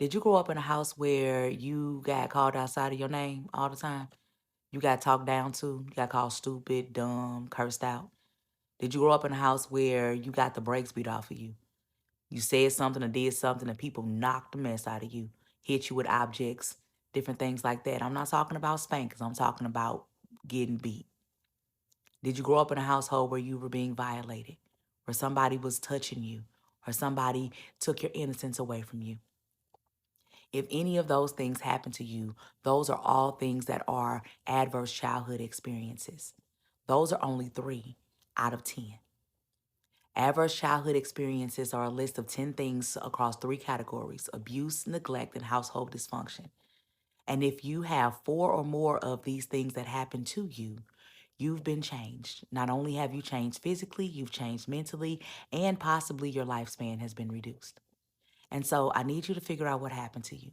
Did you grow up in a house where you got called outside of your name all the time? You got talked down to, you got called stupid, dumb, cursed out? Did you grow up in a house where you got the brakes beat off of you? You said something or did something and people knocked the mess out of you, hit you with objects, different things like that. I'm not talking about spankings, I'm talking about getting beat. Did you grow up in a household where you were being violated, where somebody was touching you, or somebody took your innocence away from you? If any of those things happen to you, those are all things that are adverse childhood experiences. Those are only 3 out of 10. Adverse childhood experiences are a list of 10 things across 3 categories: abuse, neglect, and household dysfunction. And if you have 4 or more of these things that happen to you, you've been changed. Not only have you changed physically, you've changed mentally, and possibly your lifespan has been reduced. And so I need you to figure out what happened to you.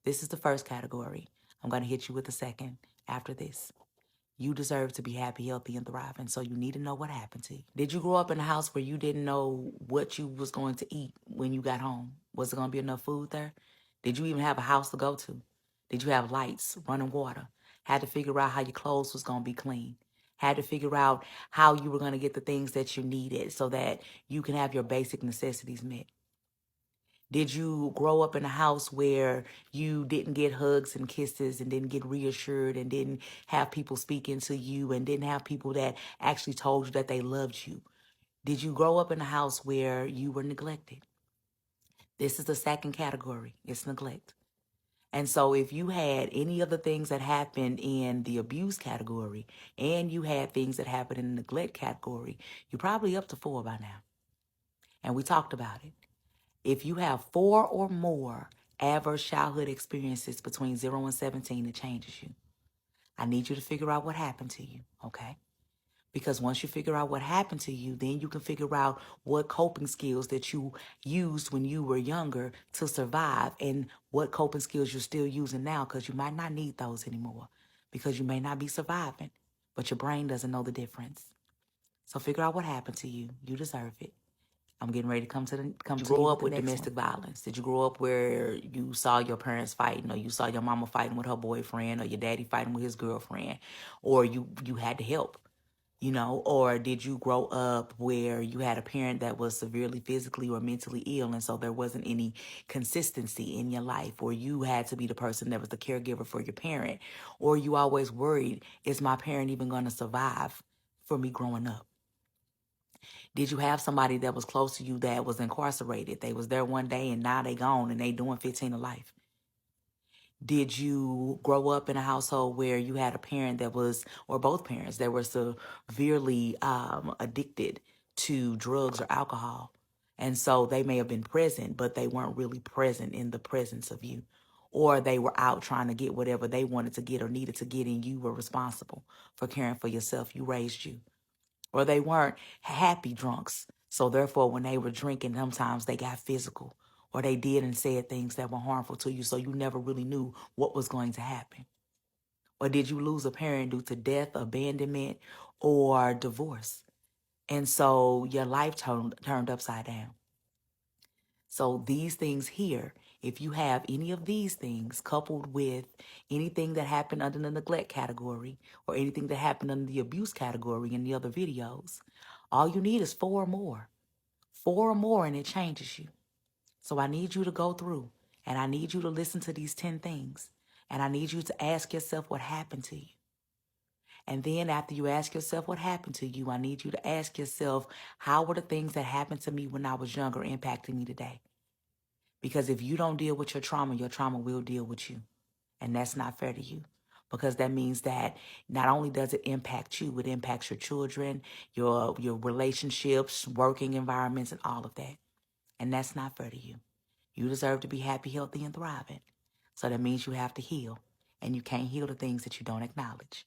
This is the first category. I'm going to hit you with the second after this. You deserve to be happy, healthy, and thriving. So you need to know what happened to you. Did you grow up in a house where you didn't know what you was going to eat when you got home? Was there going to be enough food there? Did you even have a house to go to? Did you have lights, running water? Had to figure out how your clothes was going to be clean. Had to figure out how you were going to get the things that you needed so that you can have your basic necessities met. Did you grow up in a house where you didn't get hugs and kisses and didn't get reassured and didn't have people speaking to you and didn't have people that actually told you that they loved you? Did you grow up in a house where you were neglected? This is the second category. It's neglect. And so if you had any of the things that happened in the abuse category and you had things that happened in the neglect category, you're probably up to 4 by now. And we talked about it. If you have 4 or more adverse childhood experiences between 0 and 17, it changes you. I need you to figure out what happened to you, okay? Because once you figure out what happened to you, then you can figure out what coping skills that you used when you were younger to survive and what coping skills you're still using now, because you might not need those anymore because you may not be surviving, but your brain doesn't know the difference. So figure out what happened to you. You deserve it. I'm getting ready to come to You you grow with up the with next one. domestic violence? Did you grow up where you saw your parents fighting, or you saw your mama fighting with her boyfriend, or your daddy fighting with his girlfriend, or you had to help, or did you grow up where you had a parent that was severely physically or mentally ill, and so there wasn't any consistency in your life, or you had to be the person that was the caregiver for your parent, or you always worried, is my parent even going to survive for me growing up? Did you have somebody that was close to you that was incarcerated? They was there one day and now they gone and they doing 15 to life. Did you grow up in a household where you had a parent that was, or both parents, that were severely addicted to drugs or alcohol? And so they may have been present, but they weren't really present in the presence of you. Or they were out trying to get whatever they wanted to get or needed to get, and you were responsible for caring for yourself. You raised you. Or they weren't happy drunks. So therefore, when they were drinking, sometimes they got physical, or they did and said things that were harmful to you. So you never really knew what was going to happen. Or did you lose a parent due to death, abandonment, or divorce? And so your life turned upside down. So these things here, if you have any of these things coupled with anything that happened under the neglect category or anything that happened under the abuse category in the other videos, all you need is 4 or more. 4 or more and it changes you. So I need you to go through and I need you to listen to these 10 things. And I need you to ask yourself what happened to you. And then after you ask yourself what happened to you, I need you to ask yourself, how were the things that happened to me when I was younger impacting me today? Because if you don't deal with your trauma will deal with you. And that's not fair to you. Because that means that not only does it impact you, it impacts your children, your relationships, working environments, and all of that. And that's not fair to you. You deserve to be happy, healthy, and thriving. So that means you have to heal. And you can't heal the things that you don't acknowledge.